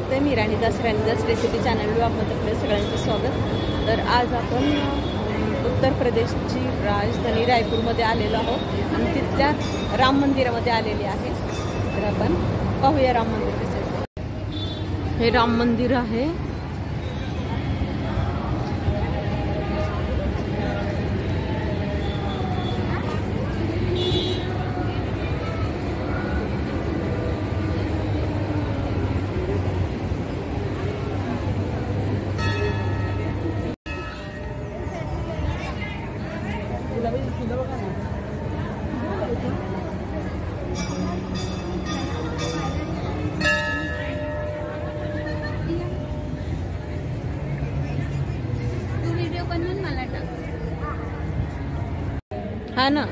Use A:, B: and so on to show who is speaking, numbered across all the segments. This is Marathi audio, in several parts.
A: स्वागत आहे. मी राणीदास रेसिपी चॅनलवर आपलं सगळ्यांचं स्वागत. तर आज आपण उत्तर प्रदेशची राजधानी रायपूरमध्ये आलेलो आहोत आणि तिथल्या राम मंदिरामध्ये आलेले आहे. तर आपण पाहूया राम मंदिर कसं आहे. हे राम मंदिर आहे. हा ना,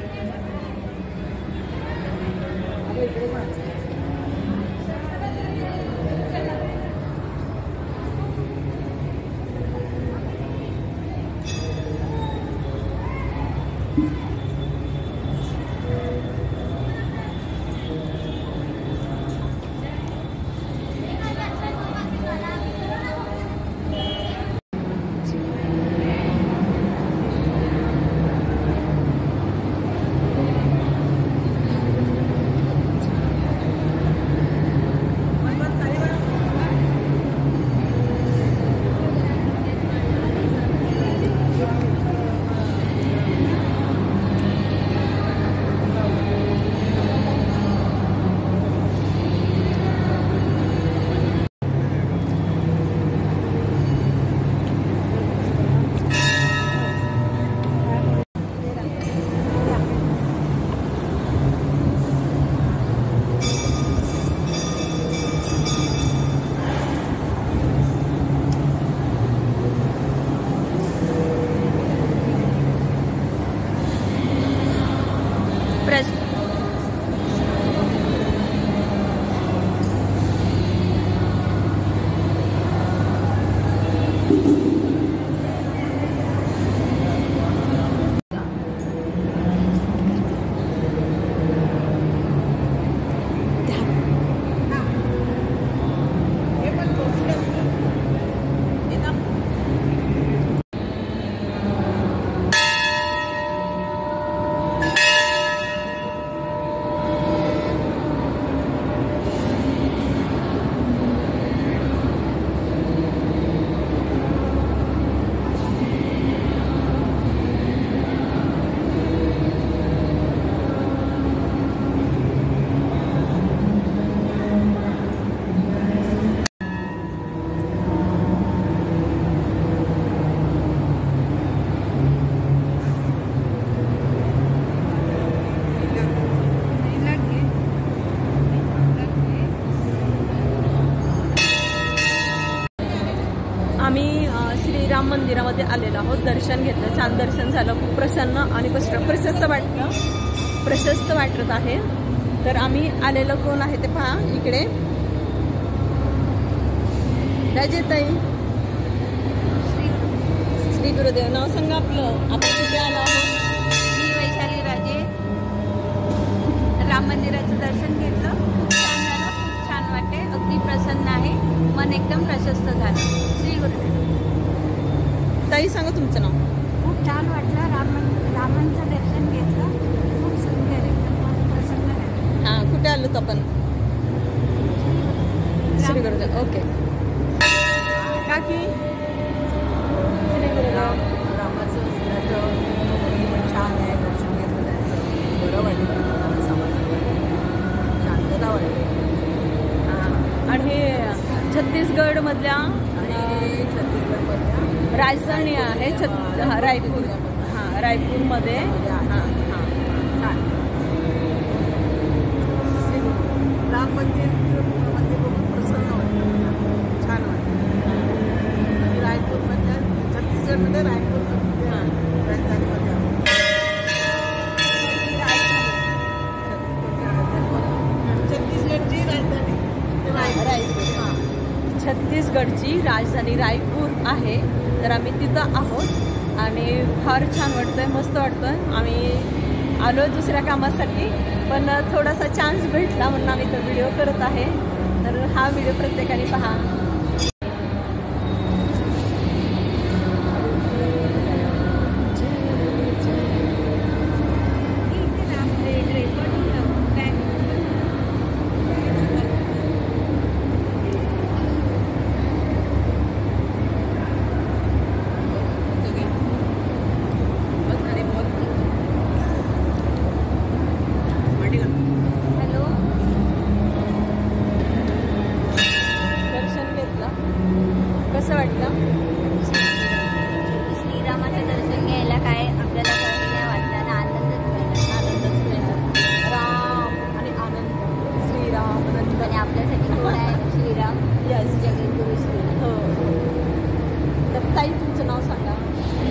A: आम्ही श्रीराम मंदिरामध्ये आलेलो आहोत. दर्शन घेतलं, छान दर्शन झालं, खूप प्रसन्न आणि प्रशस्त वाटत आहे. तर आम्ही आलेलो कोण आहे ते पहा इकडे. राजेताई, श्री गुरुदेव. नाव सांगा आपलं. आपण कुठे आलो आहोत?
B: मी वैशाली राजे. राम मंदिराचं दर्शन घेतलं, खूप छान झालं, खूप छान वाटते, अगदी प्रसन्न आहे, मन एकदम प्रशस्त झालं. श्री गुरुदेव.
A: ताई सांगा तुमचं नाव.
B: खूप छान वाटलं, रामांचं दर्शन घेतलं, खूप सुंदर, एकदम मन प्रसन्न झालं.
A: हां, कुठे आलो आपण? श्री गुरुदेव. ओके काकी. श्री गुरुदेव.
C: रामाचं छान आहे. दर्शन घेतलं त्यांचं, बरं वाटलं, शांतता वाटते.
A: आणि हे छत्तीसगड राजधानी आहे रायपूर. हां, रायपूरमध्ये. हां,
C: राम मंदिर बघून प्रसन्न वाटतं, छान वाटतं. आणि रायपूरमध्ये, छत्तीसगडमध्ये रायपूरमध्ये राजधानीमध्ये छत्तीसगडची राजधानी
A: रायपूर. छत्तीसगडची राजधानी रायपूर आहे. तर आम्ही तिथं आहोत आणि फार छान वाटतंय, मस्त वाटतंय. आम्ही आलो दुसऱ्या कामासाठी, पण थोडासा चान्स भेटला म्हणून आम्ही तो व्हिडिओ करत आहे. तर हा व्हिडिओ प्रत्येकाने पहा. कसं वाटलं?
B: श्रीरामाचं दर्शन घ्यायला काय आपल्याला काही नाही वाटलं ना, आनंदच मिळाला.
A: राम आणि आनंद, श्रीराम आनंद.
B: आणि आपल्यासाठी कोण आहे? श्रीराम.
A: यस,
B: जगद्गुरु श्री.
A: हो. तर ताई तुमचं नाव सांगा.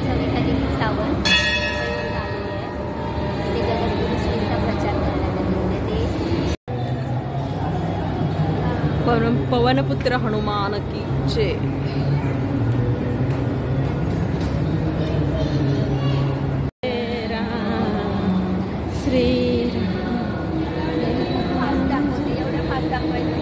B: सविता दिलीप सावंत आलेली आहे. ते जगद्गुरु श्रीचा प्रचार करण्यासाठी ते
A: पवनपुत्र हनुमान की जय.
B: फास्ट दाखवते, एवढं फास्ट दाखवायचं.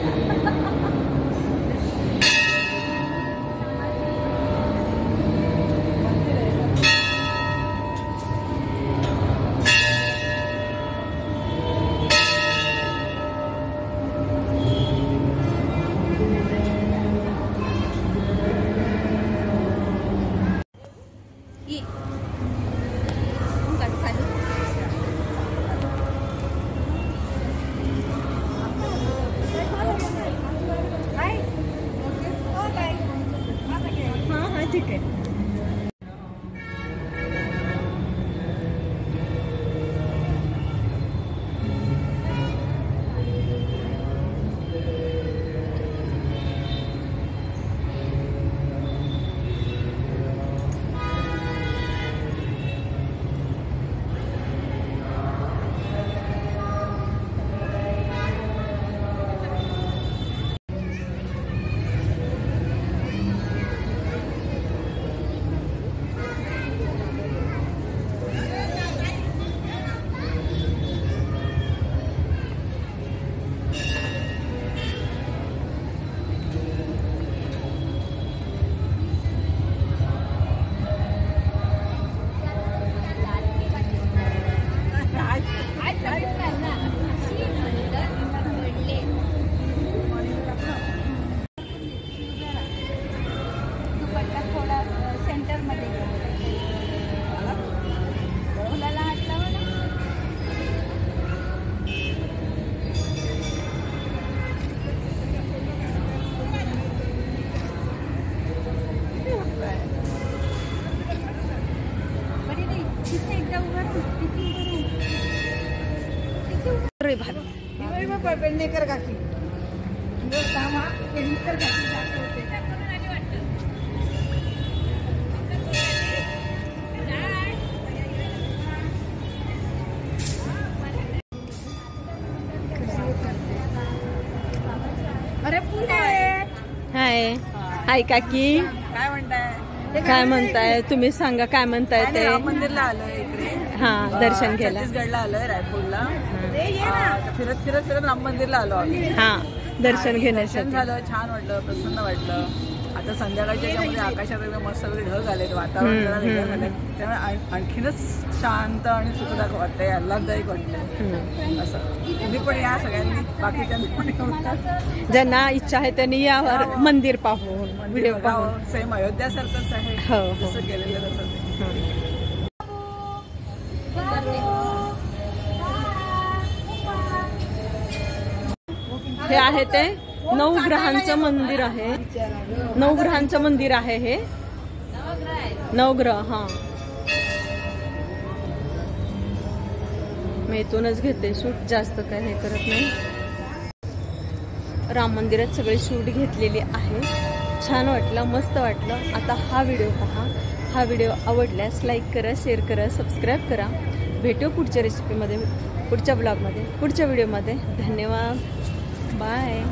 A: ठीक आहे. रे भाभी
C: पेडणेकर काकी पेडणेकर अरे पुणे.
A: हाय हाय काकी,
C: काय म्हणताय?
A: काय म्हणताय तुम्ही सांगा, काय म्हणताय ते?
C: राम मंदिरला आलोय इकडे.
A: हा, दर्शन केलं.
C: छत्तीसगडला आलोय, रायपूरला. फिरत फिरत फिरत राम मंदिरला आलो आम्ही.
A: हा, दर्शन
C: दर्शन
A: घेण्यासाठी
C: झालं, छान वाटलं, प्रसन्न वाटलं. आता संध्याकाळच्या याच्यामध्ये आकाशात वगैरे मस्त वगैरे ढग आलेत, वातावरण जरा वेगळं झालंय, त्यामुळे आणखीनच शांत आणि सुखदायक वाटतंय, आल्हाददायक वाटतंय. असं तुम्ही पण या, सगळ्यांनी बाकीच्यांनी पण येऊन.
A: ज्यांना इच्छा आहे त्यांनी यावर मंदिर पाहून व्हिडिओ पाहून.
C: सेम अयोध्यासारखंच आहे,
A: हो, हो.
C: जसं केलेलं तसं.
A: हे आहे ते नवग्रहांचं मंदिर आहे. नवग्रहांचं मंदिर आहे हे. नवग्रह. हा, मी इथूनच घेते शूट, जास्त काय हे करत नाही. राम मंदिरात सगळे शूट घेतलेले आहे. छान वाटलं, मस्त वाटलं. आता हा व्हिडिओ पहा. हा व्हिडिओ आवडल्यास लाईक करा, शेअर करा, सबस्क्राईब करा. भेटू पुढच्या रेसिपीमध्ये, पुढच्या ब्लॉगमध्ये, पुढच्या व्हिडिओमध्ये. धन्यवाद. बाय.